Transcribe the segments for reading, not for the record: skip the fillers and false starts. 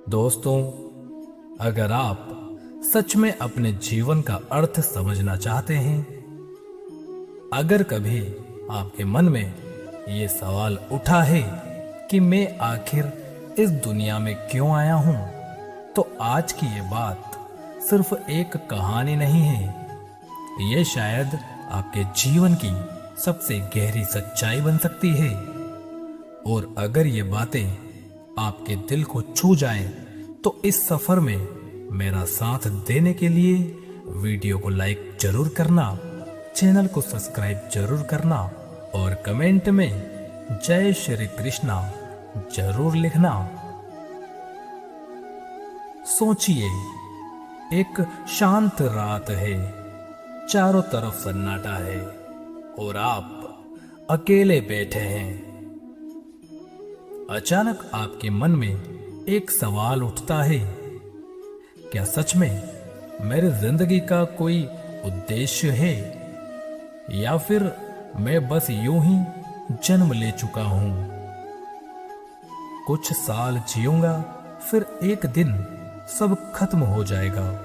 दोस्तों, अगर आप सच में अपने जीवन का अर्थ समझना चाहते हैं, अगर कभी आपके मन में ये सवाल उठा है कि मैं आखिर इस दुनिया में क्यों आया हूं, तो आज की ये बात सिर्फ एक कहानी नहीं है। ये शायद आपके जीवन की सबसे गहरी सच्चाई बन सकती है। और अगर ये बातें आपके दिल को छू जाएं, तो इस सफर में मेरा साथ देने के लिए वीडियो को लाइक जरूर करना, चैनल को सब्सक्राइब जरूर करना और कमेंट में जय श्री कृष्णा जरूर लिखना। सोचिए, एक शांत रात है, चारों तरफ सन्नाटा है और आप अकेले बैठे हैं। अचानक आपके मन में एक सवाल उठता है, क्या सच में मेरी जिंदगी का कोई उद्देश्य है, या फिर मैं बस यूं ही जन्म ले चुका हूं? कुछ साल जीऊंगा, फिर एक दिन सब खत्म हो जाएगा।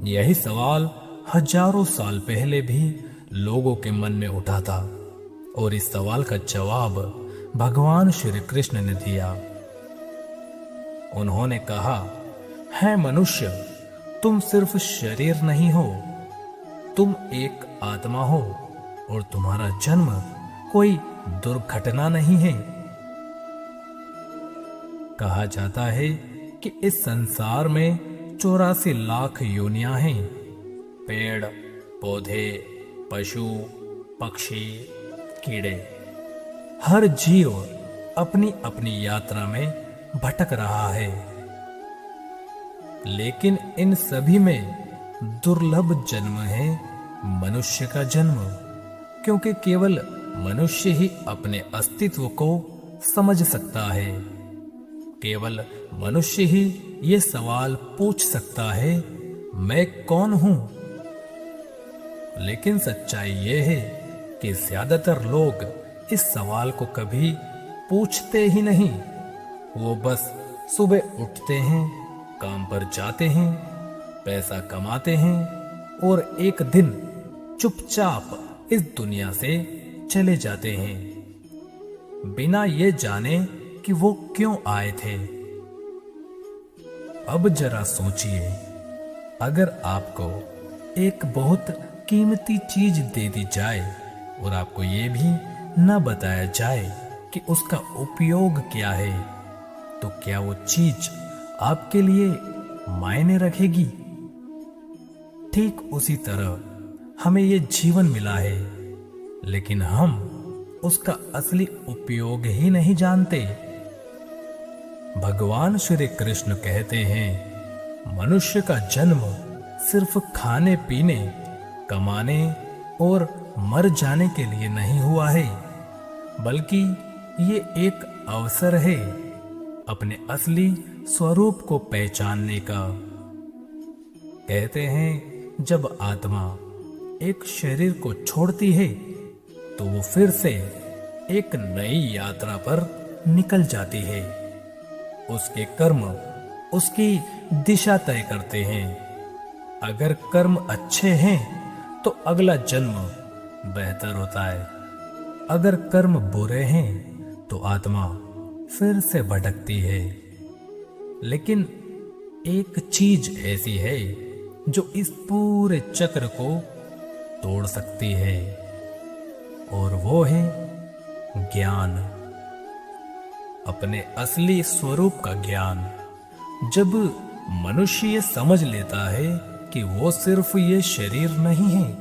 यही सवाल हजारों साल पहले भी लोगों के मन में उठा था और इस सवाल का जवाब भगवान श्री कृष्ण ने दिया। उन्होंने कहा, है मनुष्य, तुम सिर्फ शरीर नहीं हो, तुम एक आत्मा हो और तुम्हारा जन्म कोई दुर्घटना नहीं है। कहा जाता है कि इस संसार में 84 लाख योनियां हैं। पेड़, पौधे, पशु, पक्षी, कीड़े, हर जीव अपनी अपनी यात्रा में भटक रहा है। लेकिन इन सभी में दुर्लभ जन्म है मनुष्य का जन्म, क्योंकि केवल मनुष्य ही अपने अस्तित्व को समझ सकता है। केवल मनुष्य ही ये सवाल पूछ सकता है, मैं कौन हूं? लेकिन सच्चाई ये है कि ज्यादातर लोग इस सवाल को कभी पूछते ही नहीं। वो बस सुबह उठते हैं, काम पर जाते हैं, पैसा कमाते हैं और एक दिन चुपचाप इस दुनिया से चले जाते हैं, बिना ये जाने कि वो क्यों आए थे। अब जरा सोचिए, अगर आपको एक बहुत कीमती चीज दे दी जाए और आपको ये भी न बताया जाए कि उसका उपयोग क्या है, तो क्या वो चीज आपके लिए मायने रखेगी? ठीक उसी तरह हमें ये जीवन मिला है, लेकिन हम उसका असली उपयोग ही नहीं जानते। भगवान श्री कृष्ण कहते हैं, मनुष्य का जन्म सिर्फ खाने पीने, कमाने और मर जाने के लिए नहीं हुआ है, बल्कि ये एक अवसर है अपने असली स्वरूप को पहचानने का। कहते हैं, जब आत्मा एक शरीर को छोड़ती है, तो वो फिर से एक नई यात्रा पर निकल जाती है। उसके कर्म उसकी दिशा तय करते हैं। अगर कर्म अच्छे हैं तो अगला जन्म बेहतर होता है। अगर कर्म बुरे हैं तो आत्मा फिर से भटकती है। लेकिन एक चीज ऐसी है जो इस पूरे चक्र को तोड़ सकती है, और वो है ज्ञान, अपने असली स्वरूप का ज्ञान। जब मनुष्य ये समझ लेता है कि वो सिर्फ ये शरीर नहीं है,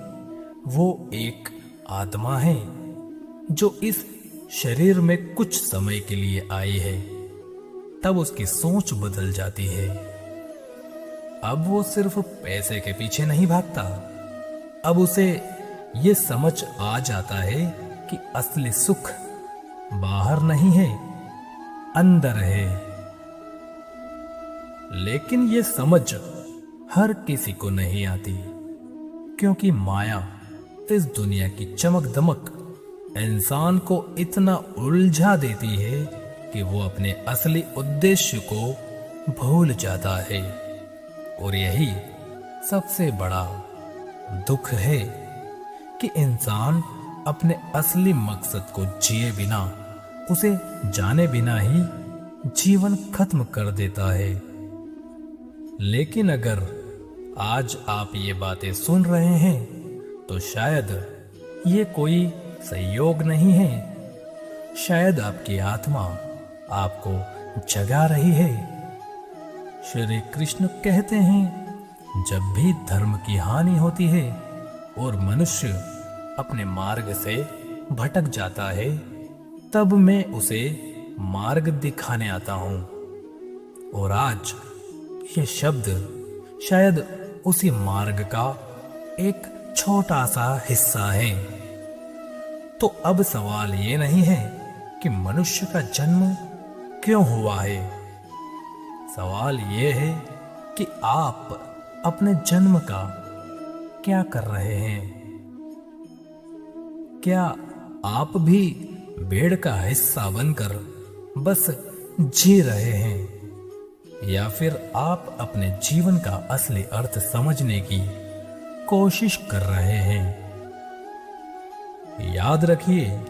वो एक आत्मा है जो इस शरीर में कुछ समय के लिए आई है, तब उसकी सोच बदल जाती है। अब वो सिर्फ पैसे के पीछे नहीं भागता। अब उसे ये समझ आ जाता है कि असली सुख बाहर नहीं है, अंदर है। लेकिन ये समझ हर किसी को नहीं आती, क्योंकि माया, इस दुनिया की चमक दमक इंसान को इतना उलझा देती है कि वो अपने असली उद्देश्य को भूल जाता है। और यही सबसे बड़ा दुख है कि इंसान अपने असली मकसद को जिए बिना, उसे जाने बिना ही जीवन खत्म कर देता है। लेकिन अगर आज आप ये बातें सुन रहे हैं तो शायद ये कोई संयोग नहीं है। शायद आपकी आत्मा आपको जगा रही है। श्री कृष्ण कहते हैं, जब भी धर्म की हानि होती है और मनुष्य अपने मार्ग से भटक जाता है, तब मैं उसे मार्ग दिखाने आता हूं। और आज ये शब्द शायद उसी मार्ग का एक छोटा सा हिस्सा है। तो अब सवाल ये नहीं है कि मनुष्य का जन्म क्यों हुआ है। सवाल ये है कि आप अपने जन्म का क्या कर रहे हैं। क्या आप भी भेड़ का हिस्सा बनकर बस जी रहे हैं, या फिर आप अपने जीवन का असली अर्थ समझने की कोशिश कर रहे हैं। याद रखिए,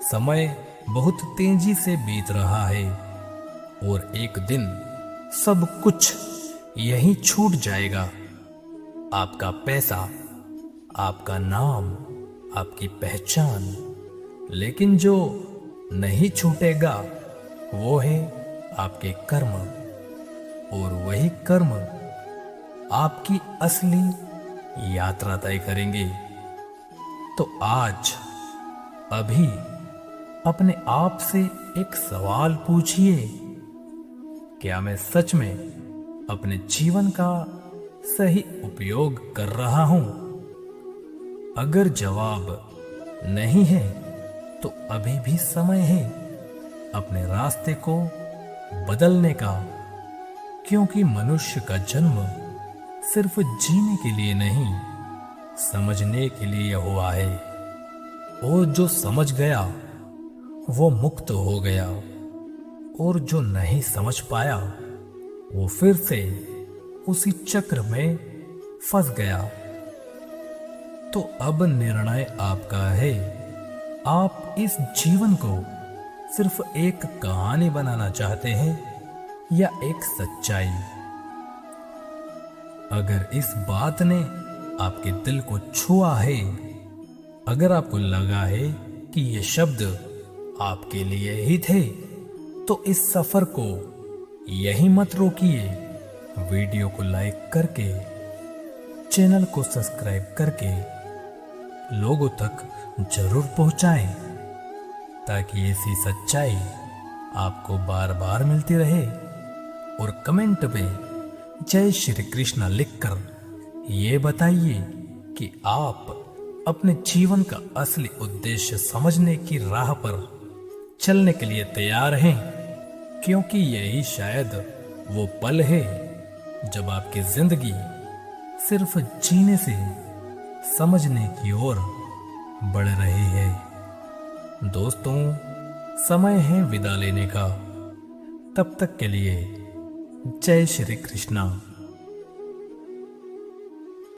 समय बहुत तेजी से बीत रहा है और एक दिन सब कुछ यहीं छूट जाएगा। आपका पैसा, आपका नाम, आपकी पहचान। लेकिन जो नहीं छूटेगा वो है आपके कर्म, और वही कर्म आपकी असली यात्रा तय करेंगे। तो आज अभी अपने आप से एक सवाल पूछिए, क्या मैं सच में अपने जीवन का सही उपयोग कर रहा हूं? अगर जवाब नहीं है तो अभी भी समय है अपने रास्ते को बदलने का, क्योंकि मनुष्य का जन्म सिर्फ जीने के लिए नहीं, समझने के लिए हुआ है। और जो समझ गया वो मुक्त हो गया, और जो नहीं समझ पाया वो फिर से उसी चक्र में फंस गया। तो अब निर्णय आपका है। आप इस जीवन को सिर्फ एक कहानी बनाना चाहते हैं या एक सच्चाई। अगर इस बात ने आपके दिल को छुआ है, अगर आपको लगा है कि ये शब्द आपके लिए ही थे, तो इस सफर को यहीं मत रोकिए। वीडियो को लाइक करके, चैनल को सब्सक्राइब करके लोगों तक जरूर पहुंचाएं, ताकि ऐसी सच्चाई आपको बार बार मिलती रहे। और कमेंट में जय श्री कृष्ण लिखकर ये बताइए कि आप अपने जीवन का असली उद्देश्य समझने की राह पर चलने के लिए तैयार हैं, क्योंकि यही शायद वो पल है जब आपकी जिंदगी सिर्फ जीने से समझने की ओर बढ़ रही है। दोस्तों, समय है विदा लेने का। तब तक के लिए जय श्री कृष्णा।